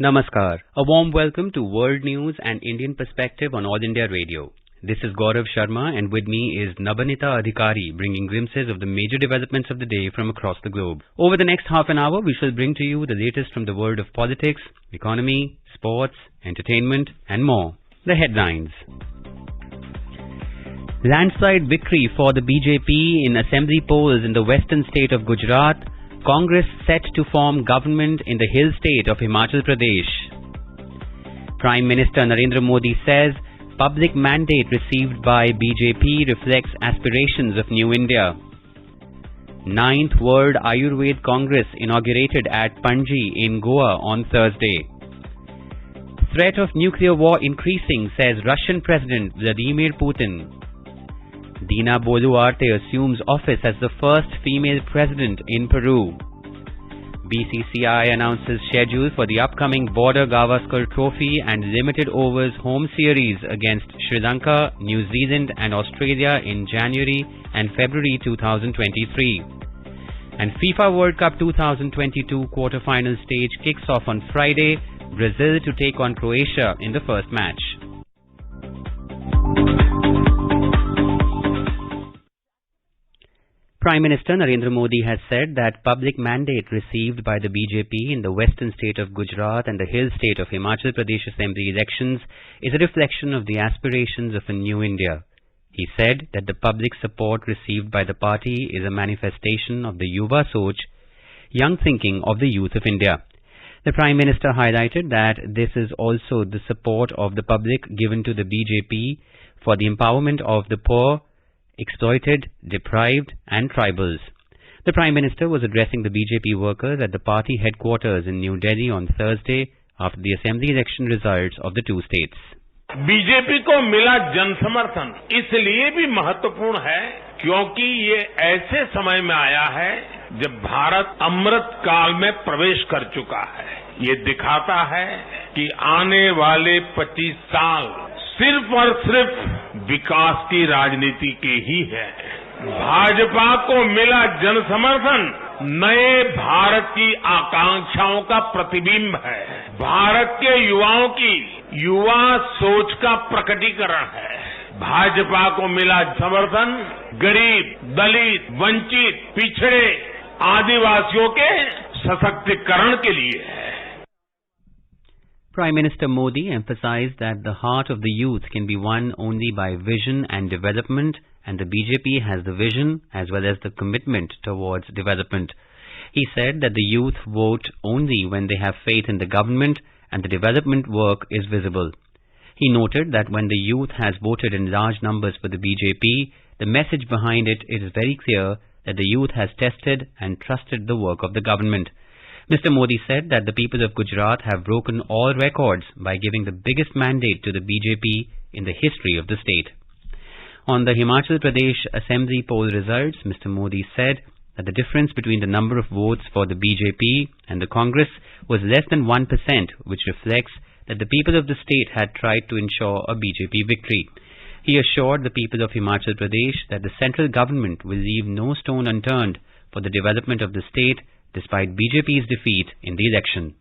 Namaskar. A warm welcome to World News and Indian Perspective on All India Radio. This is Gaurav Sharma and with me is Nabanita Adhikari bringing glimpses of the major developments of the day from across the globe. Over the next half an hour, we shall bring to you the latest from the world of politics, economy, sports, entertainment and more. The headlines. Landslide victory for the BJP in assembly polls in the western state of Gujarat. Congress set to form government in the hill state of Himachal Pradesh. Prime Minister Narendra Modi says public mandate received by BJP reflects aspirations of New India. 9th World Ayurveda Congress inaugurated at Panji in Goa on Thursday. Threat of nuclear war increasing, says Russian President Vladimir Putin. Dina Boluarte assumes office as the first female president in Peru. BCCI announces schedule for the upcoming Border Gavaskar Trophy and limited overs home series against Sri Lanka, New Zealand and Australia in January and February 2023. And FIFA World Cup 2022 quarter-final stage kicks off on Friday, Brazil to take on Croatia in the first match. Prime Minister Narendra Modi has said that public mandate received by the BJP in the western state of Gujarat and the hill state of Himachal Pradesh Assembly elections is a reflection of the aspirations of a new India. He said that the public support received by the party is a manifestation of the Yuva Soch, young thinking of the youth of India. The Prime Minister highlighted that this is also the support of the public given to the BJP for the empowerment of the poor, exploited, deprived and tribals. The Prime Minister was addressing the BJP workers at the party headquarters in New Delhi on Thursday after the assembly election results of the two states. BJP को मिला जन समर्थन इसलिए भी महत्वपूर्ण है क्योंकि ये ऐसे समय में आया है जब भारत अमृत काल में प्रवेश कर चुका है। ये दिखाता है कि आने वाले 25 साल सिर्फ और सिर्फ विकास की राजनीति के ही है। भाजपा को मिला जन समर्थन नए भारत की आकांक्षाओं का प्रतिबिंब है। भारत के युवाओं की युवा सोच का प्रकटीकरण है। भाजपा को मिला समर्थन गरीब, दलित, वंचित, पिछड़े, आदिवासियों के सशक्तिकरण के लिए है। Prime Minister Modi emphasized that the heart of the youth can be won only by vision and development, and the BJP has the vision as well as the commitment towards development. He said that the youth vote only when they have faith in the government and the development work is visible. He noted that when the youth has voted in large numbers for the BJP, the message behind it is very clear that the youth has tested and trusted the work of the government. Mr. Modi said that the people of Gujarat have broken all records by giving the biggest mandate to the BJP in the history of the state. On the Himachal Pradesh Assembly poll results, Mr. Modi said that the difference between the number of votes for the BJP and the Congress was less than 1%, which reflects that the people of the state had tried to ensure a BJP victory. He assured the people of Himachal Pradesh that the central government will leave no stone unturned for the development of the state despite BJP's defeat in the election.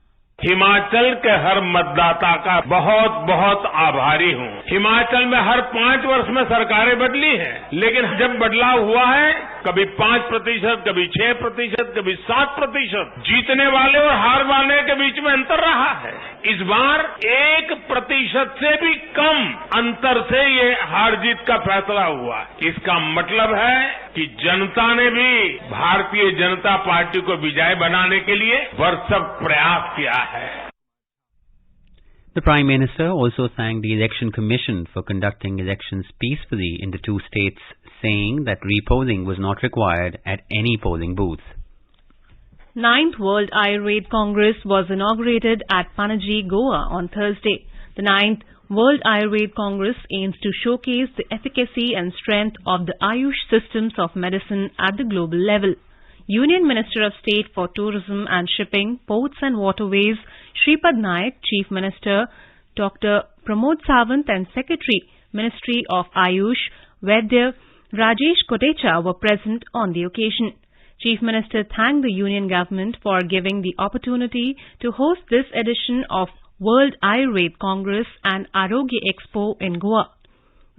Himachal के हर मतदाता का बहुत बहुत आभारी हूं। हिमाचल में हर 5 वर्ष में सरकारें बदली हैं, लेकिन जब बदलाव हुआ है कभी 5%, कभी 6%, कभी 7%, जीतने वाले और हार वाले के बीच में अंतर रहा है। इस बार 1% से भी कम अंतर से ये हार जीत का फैसला हुआ। इसका मतलब है कि जनता ने भी भारतीय जनता पार्टी को विजयी बनाने के लिए भरसक प्रयास किया है। The Prime Minister also thanked the Election Commission for conducting elections peacefully in the two states, saying that repolling was not required at any polling booth. 9th World Ayurveda Congress was inaugurated at Panaji, Goa on Thursday. The 9th World Ayurveda Congress aims to showcase the efficacy and strength of the Ayush systems of medicine at the global level. Union Minister of State for Tourism and Shipping, Ports and Waterways, Shripad Naik, Chief Minister Dr. Pramod Sawant and Secretary, Ministry of Ayush, Vaidya Rajesh Kotecha were present on the occasion. Chief Minister thanked the Union Government for giving the opportunity to host this edition of World Ayurveda Congress and Arogya Expo in Goa.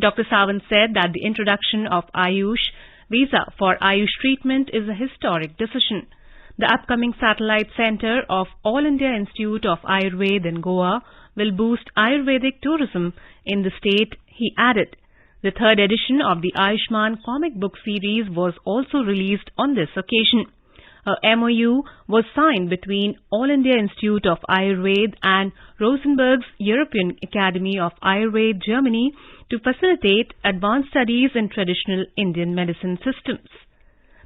Dr. Sawant said that the introduction of Ayush visa for Ayush treatment is a historic decision. The upcoming satellite center of All India Institute of Ayurveda in Goa will boost Ayurvedic tourism in the state, he added. The third edition of the Ayushman comic book series was also released on this occasion. A MOU was signed between All India Institute of Ayurveda and Rosenberg's European Academy of Ayurveda, Germany, to facilitate advanced studies in traditional Indian medicine systems.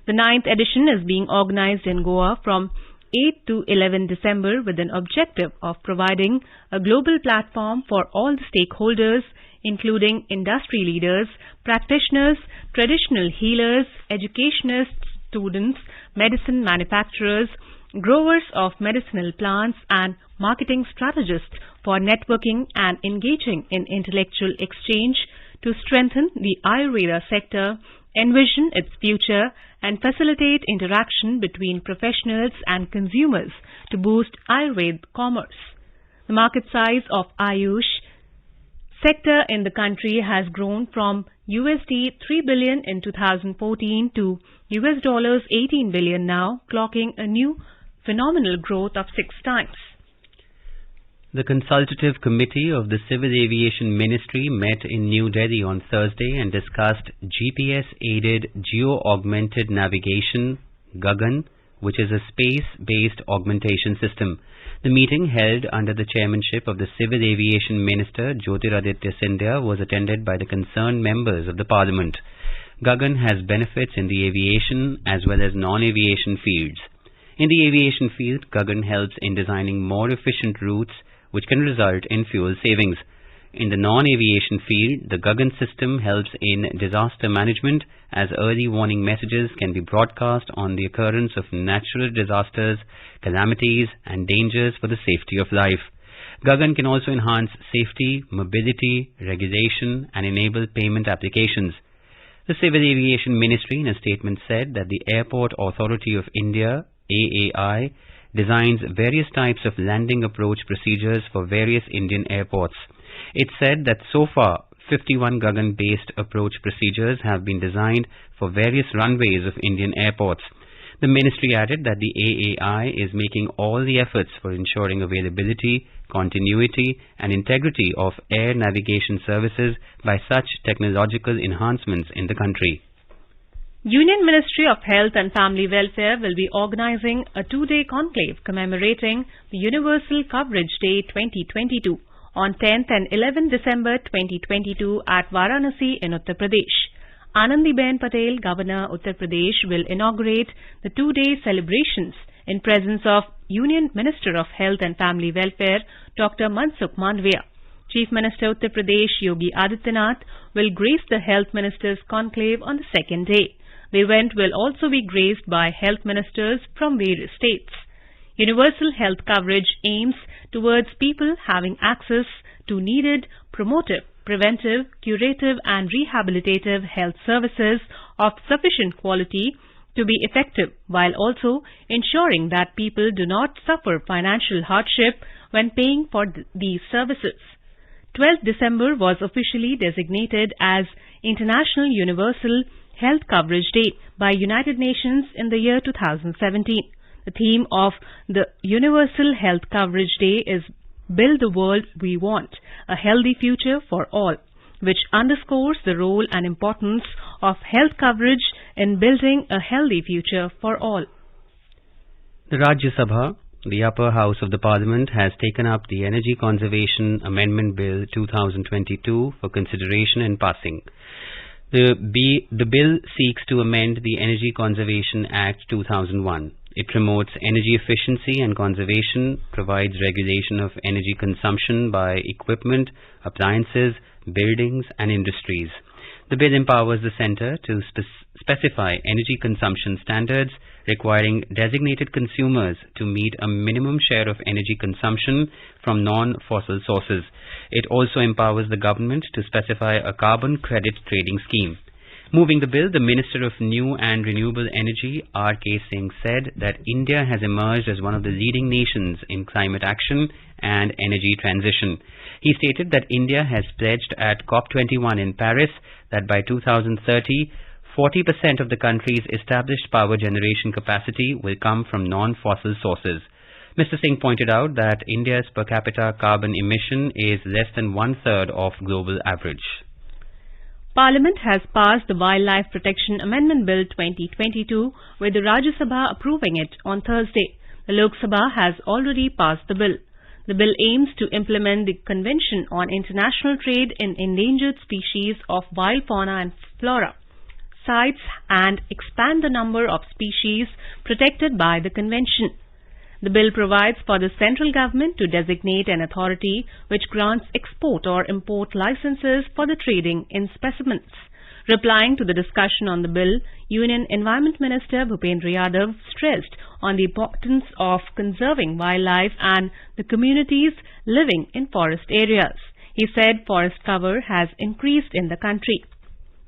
The 9th edition is being organized in Goa from 8 to 11 December with an objective of providing a global platform for all the stakeholders, including industry leaders, practitioners, traditional healers, educationists, students, medicine manufacturers, growers of medicinal plants and marketing strategists for networking and engaging in intellectual exchange to strengthen the Ayurveda sector, envision its future and facilitate interaction between professionals and consumers to boost Ayurveda commerce. The market size of Ayush sector in the country has grown from $3 billion in 2014 to $18 billion now, clocking a new phenomenal growth of 6 times. The Consultative Committee of the Civil Aviation Ministry met in New Delhi on Thursday and discussed GPS-aided Geo-Augmented Navigation, GAGAN, which is a space-based augmentation system. The meeting, held under the chairmanship of the Civil Aviation Minister Jyotiraditya Scindia, was attended by the concerned members of the Parliament. GAGAN has benefits in the aviation as well as non-aviation fields. In the aviation field, GAGAN helps in designing more efficient routes which can result in fuel savings. In the non-aviation field, the GAGAN system helps in disaster management as early warning messages can be broadcast on the occurrence of natural disasters, calamities and dangers for the safety of life. GAGAN can also enhance safety, mobility, regulation and enable payment applications. The Civil Aviation Ministry in a statement said that the Airport Authority of India, AAI, designs various types of landing approach procedures for various Indian airports. It said that so far, 51 GAGAN-based approach procedures have been designed for various runways of Indian airports. The ministry added that the AAI is making all the efforts for ensuring availability, continuity and integrity of air navigation services by such technological enhancements in the country. Union Ministry of Health and Family Welfare will be organizing a 2-day conclave commemorating the Universal Coverage Day 2022 on 10th and 11th December 2022 at Varanasi in Uttar Pradesh. Anandiben Patel, Governor Uttar Pradesh, will inaugurate the 2-day celebrations in presence of Union Minister of Health and Family Welfare Dr. Mansukh Mandavia. Chief Minister Uttar Pradesh Yogi Adityanath will grace the Health Ministers' conclave on the second day. The event will also be graced by health ministers from various states. Universal health coverage aims towards people having access to needed promotive, preventive, curative and rehabilitative health services of sufficient quality to be effective, while also ensuring that people do not suffer financial hardship when paying for these services. 12th December was officially designated as International Universal Health Coverage Day by United Nations in the year 2017. The theme of the Universal Health Coverage Day is Build the World We Want, a Healthy Future for All, which underscores the role and importance of health coverage in building a healthy future for all. The Rajya Sabha, the upper house of the Parliament, has taken up the Energy Conservation Amendment Bill 2022 for consideration and passing. The bill seeks to amend the Energy Conservation Act 2001. It promotes energy efficiency and conservation, provides regulation of energy consumption by equipment, appliances, buildings and industries. The bill empowers the Centre to specify energy consumption standards, requiring designated consumers to meet a minimum share of energy consumption from non-fossil sources. It also empowers the government to specify a carbon credit trading scheme. Moving the bill, the Minister of New and Renewable Energy, R.K. Singh, said that India has emerged as one of the leading nations in climate action and energy transition. He stated that India has pledged at COP21 in Paris that by 2030, 40% of the country's established power generation capacity will come from non-fossil sources. Mr. Singh pointed out that India's per capita carbon emission is less than one-third of global average. Parliament has passed the Wildlife Protection Amendment Bill 2022, with the Rajya Sabha approving it on Thursday. The Lok Sabha has already passed the bill. The bill aims to implement the Convention on International Trade in Endangered Species of Wild Fauna and Flora, CITES, and expand the number of species protected by the Convention. The bill provides for the central government to designate an authority which grants export or import licenses for the trading in specimens. Replying to the discussion on the bill, Union Environment Minister Bhupendra Yadav stressed on the importance of conserving wildlife and the communities living in forest areas. He said forest cover has increased in the country.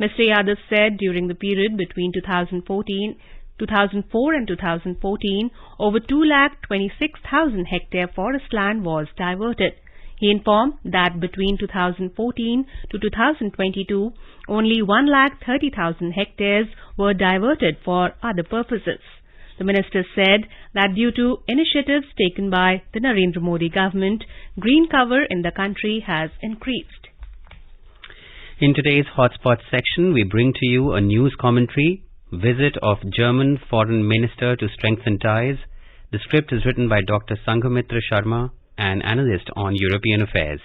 Mr. Yadav said during the period between 2004 and 2014, over 226,000 hectare forest land was diverted. He informed that between 2014 to 2022, only 130,000 hectares were diverted for other purposes. The minister said that due to initiatives taken by the Narendra Modi government, green cover in the country has increased. In today's Hotspot section, we bring to you a news commentary, visit of German Foreign Minister to strengthen ties. The script is written by Dr. Sanghamitra Sharma, an analyst on European affairs.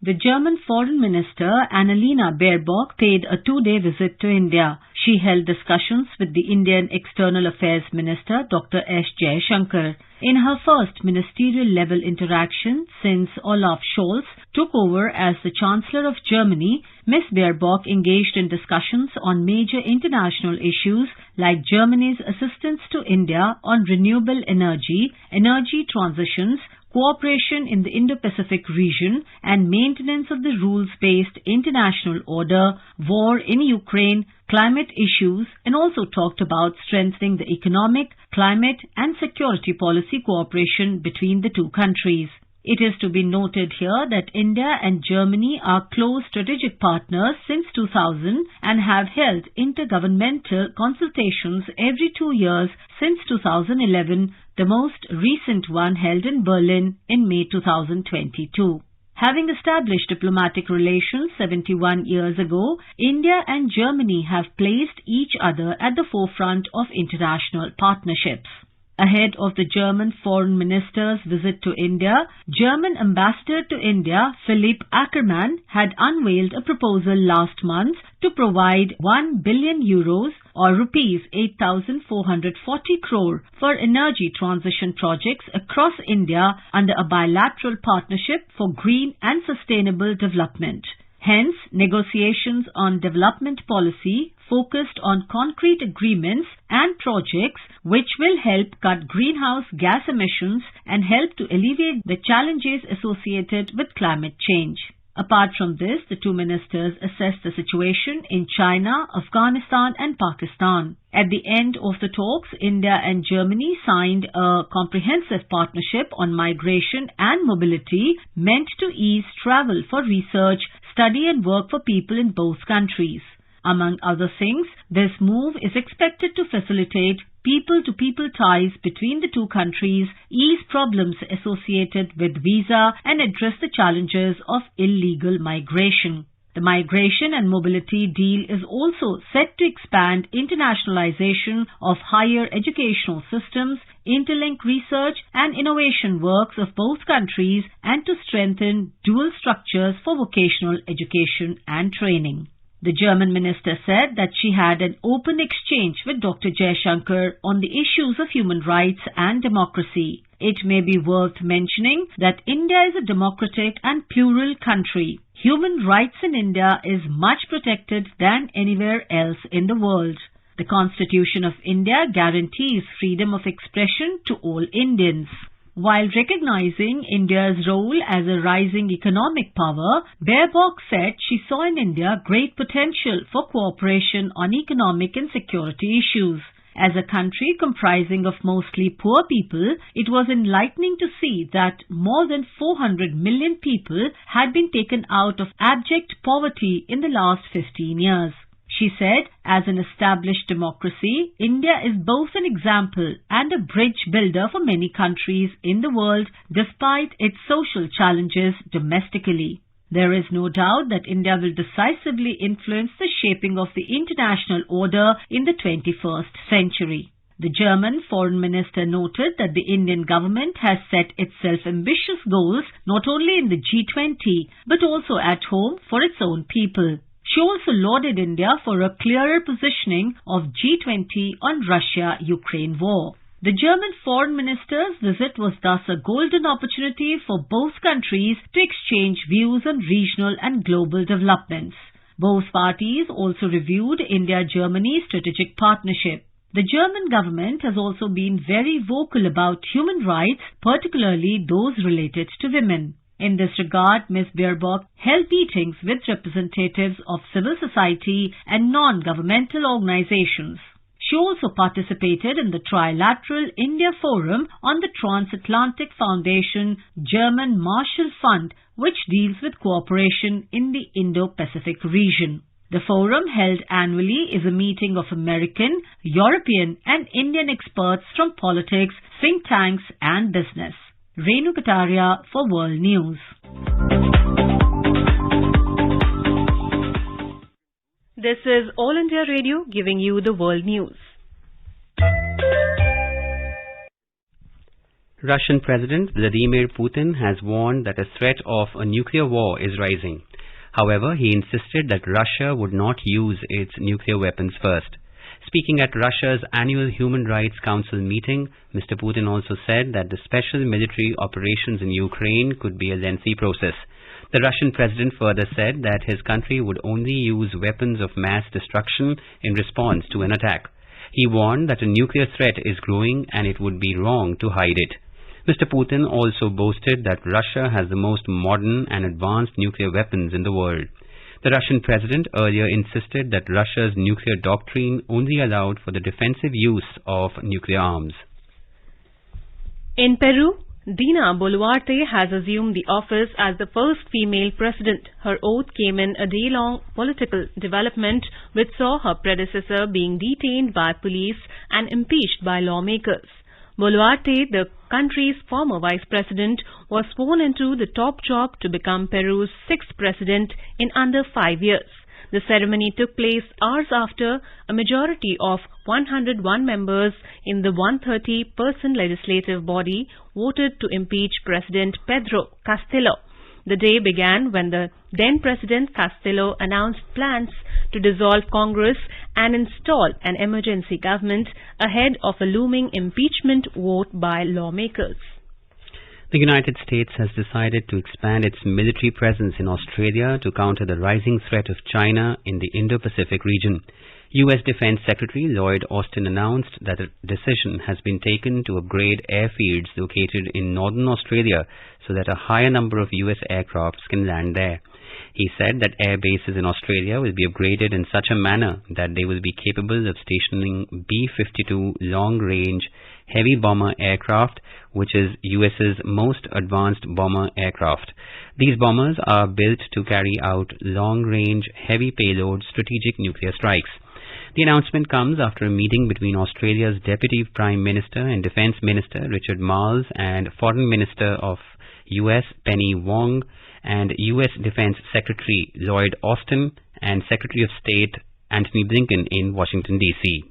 The German Foreign Minister Annalena Baerbock paid a two-day visit to India. She held discussions with the Indian External Affairs Minister Dr. S. Jaishankar. In her first ministerial-level interaction since Olaf Scholz took over as the Chancellor of Germany, Ms. Baerbock engaged in discussions on major international issues like Germany's assistance to India on renewable energy, energy transitions, cooperation in the Indo-Pacific region, and maintenance of the rules-based international order, war in Ukraine, climate issues, and also talked about strengthening the economic, climate, and security policy cooperation between the two countries. It is to be noted here that India and Germany are close strategic partners since 2000 and have held intergovernmental consultations every 2 years since 2011, the most recent one held in Berlin in May 2022. Having established diplomatic relations 71 years ago, India and Germany have placed each other at the forefront of international partnerships. Ahead of the German Foreign Minister's visit to India, German Ambassador to India Philipp Ackermann had unveiled a proposal last month to provide 1 billion euros or rupees 8,440 crore for energy transition projects across India under a bilateral partnership for green and sustainable development. Hence, negotiations on development policy focused on concrete agreements and projects which will help cut greenhouse gas emissions and help to alleviate the challenges associated with climate change. Apart from this, the two ministers assessed the situation in China, Afghanistan and Pakistan. At the end of the talks, India and Germany signed a comprehensive partnership on migration and mobility meant to ease travel for research, study and work for people in both countries. Among other things, this move is expected to facilitate people-to-people ties between the two countries, ease problems associated with visa, and address the challenges of illegal migration. The migration and mobility deal is also set to expand internationalization of higher educational systems, interlink research and innovation works of both countries, and to strengthen dual structures for vocational education and training. The German minister said that she had an open exchange with Dr. Jaishankar on the issues of human rights and democracy. It may be worth mentioning that India is a democratic and plural country. Human rights in India is much protected than anywhere else in the world. The Constitution of India guarantees freedom of expression to all Indians. While recognizing India's role as a rising economic power, Baerbock said she saw in India great potential for cooperation on economic and security issues. As a country comprising of mostly poor people, it was enlightening to see that more than 400 million people had been taken out of abject poverty in the last 15 years. She said, as an established democracy, India is both an example and a bridge builder for many countries in the world despite its social challenges domestically. There is no doubt that India will decisively influence the shaping of the international order in the 21st century. The German foreign minister noted that the Indian government has set itself ambitious goals not only in the G20 but also at home for its own people. She also lauded India for a clearer positioning of G20 on Russia-Ukraine war. The German foreign minister's visit was thus a golden opportunity for both countries to exchange views on regional and global developments. Both parties also reviewed India-Germany strategic partnership. The German government has also been very vocal about human rights, particularly those related to women. In this regard, Ms. Baerbock held meetings with representatives of civil society and non-governmental organizations. She also participated in the trilateral India Forum on the Transatlantic Foundation German Marshall Fund, which deals with cooperation in the Indo-Pacific region. The forum, held annually, is a meeting of American, European and Indian experts from politics, think tanks and business. Renu Kataria for World News. This is All India Radio giving you the world news. Russian President Vladimir Putin has warned that a threat of a nuclear war is rising. However, he insisted that Russia would not use its nuclear weapons first. Speaking at Russia's annual Human Rights Council meeting, Mr. Putin also said that the special military operations in Ukraine could be a lengthy process. The Russian president further said that his country would only use weapons of mass destruction in response to an attack. He warned that a nuclear threat is growing and it would be wrong to hide it. Mr. Putin also boasted that Russia has the most modern and advanced nuclear weapons in the world. The Russian president earlier insisted that Russia's nuclear doctrine only allowed for the defensive use of nuclear arms. In Peru, Dina Boluarte has assumed the office as the first female president. Her oath came in a day-long political development which saw her predecessor being detained by police and impeached by lawmakers. Boluarte, the country's former vice president, was sworn into the top job to become Peru's sixth president in under 5 years. The ceremony took place hours after a majority of 101 members in the 130-person legislative body voted to impeach President Pedro Castillo. The day began when the then-President Castillo announced plans to dissolve Congress and install an emergency government ahead of a looming impeachment vote by lawmakers. The United States has decided to expand its military presence in Australia to counter the rising threat of China in the Indo-Pacific region. U.S. Defense Secretary Lloyd Austin announced that a decision has been taken to upgrade airfields located in northern Australia so that a higher number of U.S. aircrafts can land there. He said that air bases in Australia will be upgraded in such a manner that they will be capable of stationing B-52 long-range heavy bomber aircraft, which is US's most advanced bomber aircraft. These bombers are built to carry out long-range heavy payload strategic nuclear strikes. The announcement comes after a meeting between Australia's Deputy Prime Minister and Defence Minister Richard Marles and Foreign Minister of US Penny Wong and US Defence Secretary Lloyd Austin and Secretary of State Antony Blinken in Washington, D.C.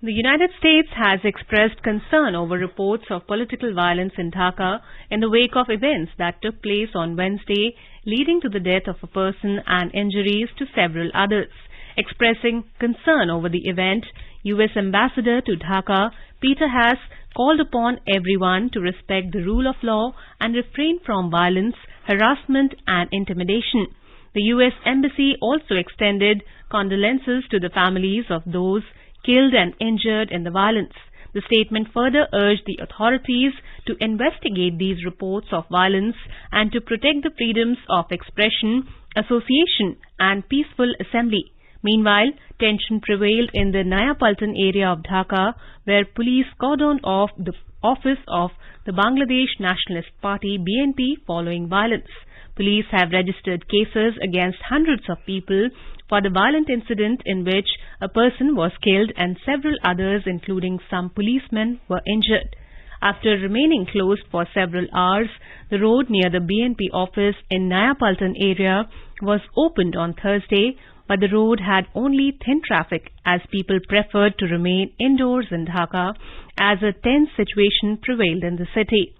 The United States has expressed concern over reports of political violence in Dhaka in the wake of events that took place on Wednesday, leading to the death of a person and injuries to several others. Expressing concern over the event, U.S. Ambassador to Dhaka, Peter Haas, called upon everyone to respect the rule of law and refrain from violence, harassment and intimidation. The U.S. Embassy also extended condolences to the families of those killed and injured in the violence. The statement further urged the authorities to investigate these reports of violence and to protect the freedoms of expression, association and peaceful assembly. Meanwhile, tension prevailed in the Naya Paltan area of Dhaka, where police cordoned off the office of the Bangladesh Nationalist Party BNP following violence. Police have registered cases against hundreds of people for the violent incident in which a person was killed and several others, including some policemen, were injured. After remaining closed for several hours, the road near the BNP office in Naya Paltan area was opened on Thursday, but the road had only thin traffic as people preferred to remain indoors in Dhaka as a tense situation prevailed in the city.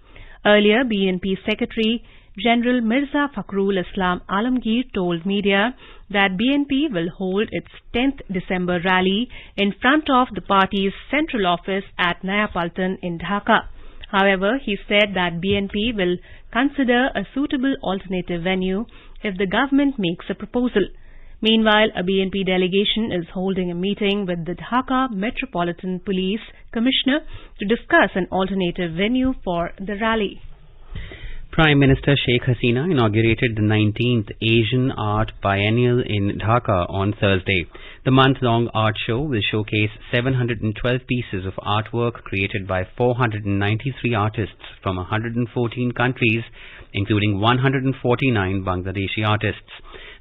Earlier, BNP Secretary General Mirza Fakhrul Islam Alamgir told media that BNP will hold its 10th December rally in front of the party's central office at Naya Paltan in Dhaka. However, he said that BNP will consider a suitable alternative venue if the government makes a proposal. Meanwhile, a BNP delegation is holding a meeting with the Dhaka Metropolitan Police Commissioner to discuss an alternative venue for the rally. Prime Minister Sheikh Hasina inaugurated the 19th Asian Art Biennial in Dhaka on Thursday. The month-long art show will showcase 712 pieces of artwork created by 493 artists from 114 countries, including 149 Bangladeshi artists.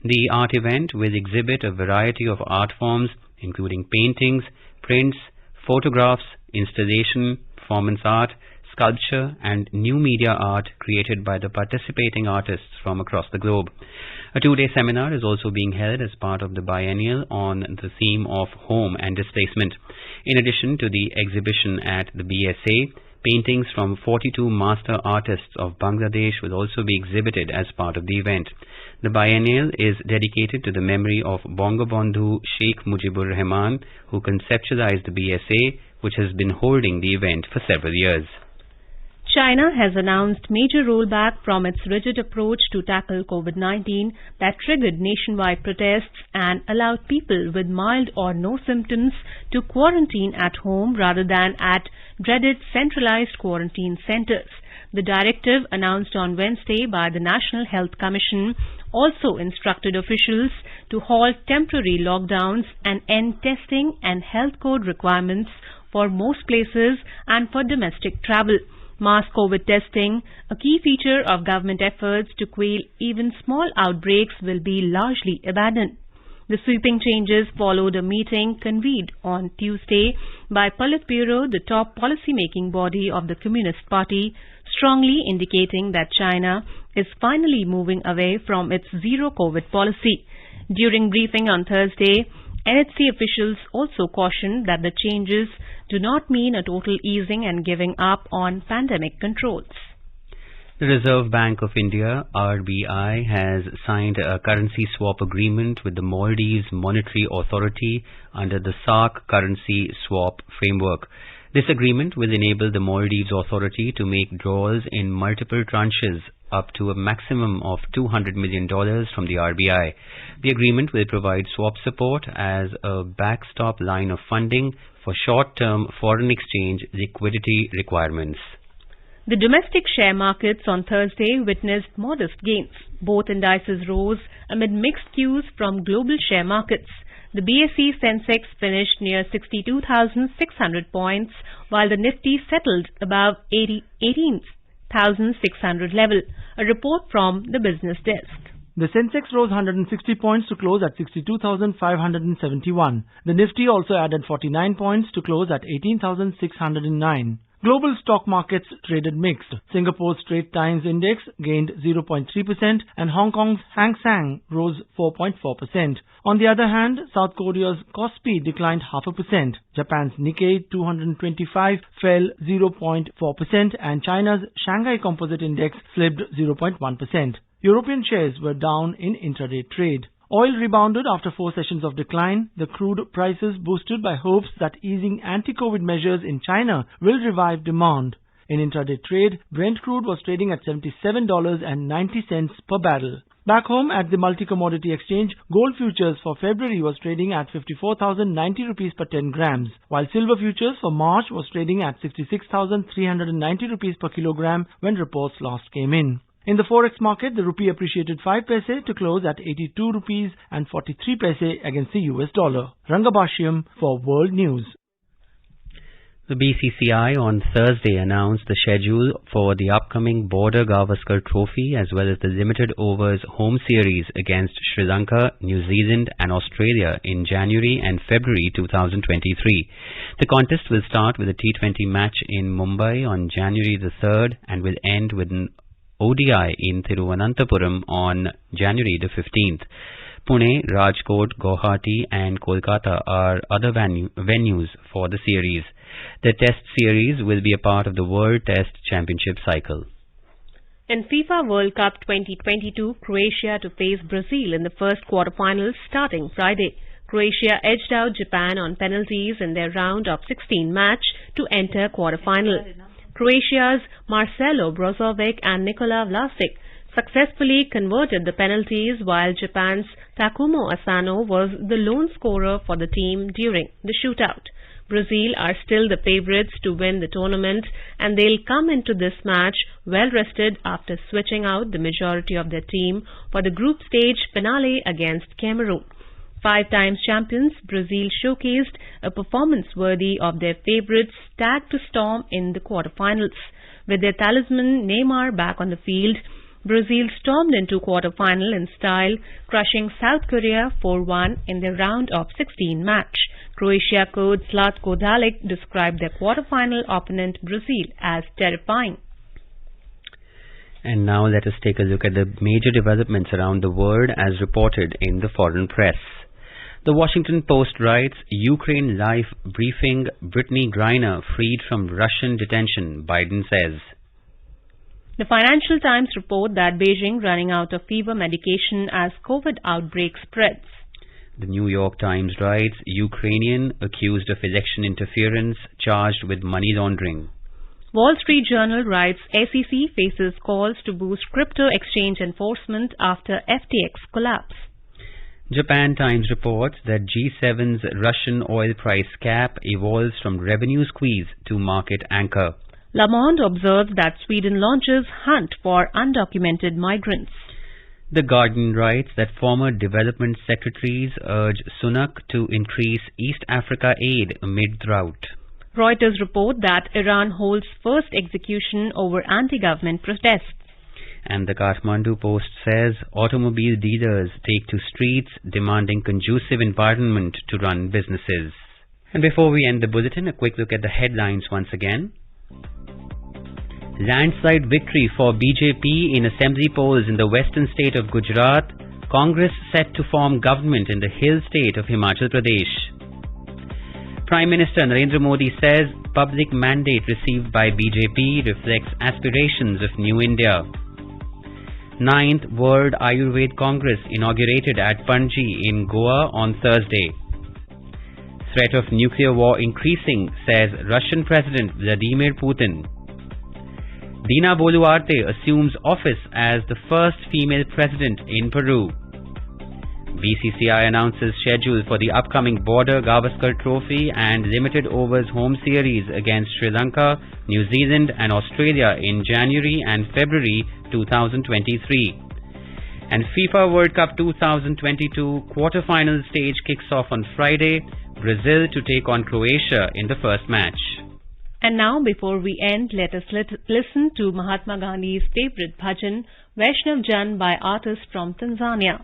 The art event will exhibit a variety of art forms, including paintings, prints, photographs, installation, performance art, sculpture and new media art created by the participating artists from across the globe. A two-day seminar is also being held as part of the biennial on the theme of home and displacement. In addition to the exhibition at the BSA, paintings from 42 master artists of Bangladesh will also be exhibited as part of the event. The biennial is dedicated to the memory of Bangabandhu Sheikh Mujibur Rahman, who conceptualized the BSA, which has been holding the event for several years. China has announced major rollback from its rigid approach to tackle COVID-19 that triggered nationwide protests and allowed people with mild or no symptoms to quarantine at home rather than at dreaded centralized quarantine centers. The directive, announced on Wednesday by the National Health Commission, also instructed officials to halt temporary lockdowns and end testing and health code requirements for most places and for domestic travel. Mass COVID testing, a key feature of government efforts to quell even small outbreaks, will be largely abandoned. The sweeping changes followed a meeting convened on Tuesday by Politburo, the top policy-making body of the Communist Party, strongly indicating that China is finally moving away from its zero-COVID policy. During briefing on Thursday, NHC officials also cautioned that the changes do not mean a total easing and giving up on pandemic controls. The Reserve Bank of India, RBI, has signed a currency swap agreement with the Maldives Monetary Authority under the SARC currency swap framework. This agreement will enable the Maldives Authority to make draws in multiple tranches up to a maximum of $200 million from the RBI. The agreement will provide swap support as a backstop line of funding for short-term foreign exchange liquidity requirements. The domestic share markets on Thursday witnessed modest gains. Both indices rose amid mixed cues from global share markets. The BSE Sensex finished near 62,600 points, while the Nifty settled above 18,600 level. A report from the business desk. The Sensex rose 160 points to close at 62,571. The Nifty also added 49 points to close at 18,609. Global stock markets traded mixed. Singapore's Straits Times Index gained 0.3% and Hong Kong's Hang Seng rose 4.4%. On the other hand, South Korea's Kospi declined 0.5%. Japan's Nikkei 225 fell 0.4% and China's Shanghai Composite Index slipped 0.1%. European shares were down in intraday trade. Oil rebounded after 4 sessions of decline. The crude prices boosted by hopes that easing anti-COVID measures in China will revive demand. In intraday trade, Brent crude was trading at $77.90 per barrel. Back home at the multi-commodity exchange, gold futures for February was trading at 54,090 rupees per 10 grams, while silver futures for March was trading at 66,390 rupees per kilogram when reports last came in. In the forex market, the rupee appreciated 5 paise to close at 82 rupees and 43 paise against the US dollar. Rangabashyam for World News. The BCCI on Thursday announced the schedule for the upcoming Border Gavaskar Trophy as well as the limited overs home series against Sri Lanka, New Zealand and Australia in January and February 2023. The contest will start with a T20 match in Mumbai on January the 3rd and will end with an ODI in Thiruvananthapuram on January the 15th. Pune, Rajkot, Guwahati and Kolkata are other venues for the series. The Test series will be a part of the World Test Championship cycle. In FIFA World Cup 2022, Croatia to face Brazil in the first quarterfinals starting Friday. Croatia edged out Japan on penalties in their round of 16 match to enter quarterfinal. Croatia's Marcelo Brozovic and Nikola Vlasic successfully converted the penalties, while Japan's Takumo Asano was the lone scorer for the team during the shootout. Brazil are still the favourites to win the tournament, and they'll come into this match well rested after switching out the majority of their team for the group stage finale against Cameroon. 5 times champions, Brazil showcased a performance worthy of their favourites tagged to storm in the quarterfinals. With their talisman Neymar back on the field, Brazil stormed into quarterfinal in style, crushing South Korea 4-1 in their round of 16 match. Croatia coach Zlatko Dalic described their quarterfinal opponent Brazil as terrifying. And now let us take a look at the major developments around the world as reported in the foreign press. The Washington Post writes, Ukraine life briefing, Brittany Griner freed from Russian detention, Biden says. The Financial Times report that Beijing running out of fever medication as COVID outbreak spreads. The New York Times writes, Ukrainian accused of election interference charged with money laundering. Wall Street Journal writes, SEC faces calls to boost crypto exchange enforcement after FTX collapse. Japan Times reports that G7's Russian oil price cap evolves from revenue squeeze to market anchor. Le Monde observes that Sweden launches hunt for undocumented migrants. The Guardian writes that former development secretaries urge Sunak to increase East Africa aid amid drought. Reuters report that Iran holds first execution over anti-government protests. And the Kathmandu Post says automobile dealers take to streets demanding conducive environment to run businesses. And before we end the bulletin, a quick look at the headlines once again. Landslide victory for BJP in assembly polls in the western state of Gujarat. Congress set to form government in the hill state of Himachal Pradesh. Prime Minister Narendra Modi says public mandate received by BJP reflects aspirations of New India. 9th World Ayurveda Congress inaugurated at Panaji in Goa on Thursday. Threat of nuclear war increasing, says Russian President Vladimir Putin. Dina Boluarte assumes office as the first female president in Peru. BCCI announces schedule for the upcoming Border Gavaskar Trophy and limited overs home series against Sri Lanka, New Zealand and Australia in January and February 2023. And FIFA World Cup 2022 quarter-final stage kicks off on Friday, Brazil to take on Croatia in the first match. And now, before we end, let us listen to Mahatma Gandhi's favorite bhajan, Vaishnav Jan, by artists from Tanzania.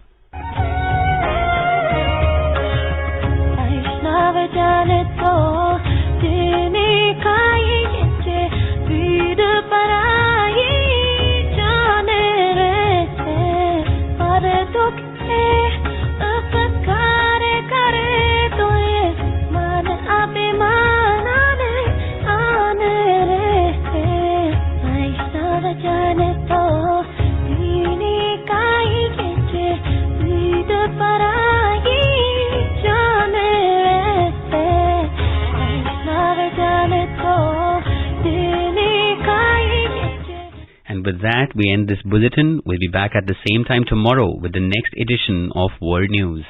with that, we end this bulletin. We'll be back at the same time tomorrow with the next edition of World News.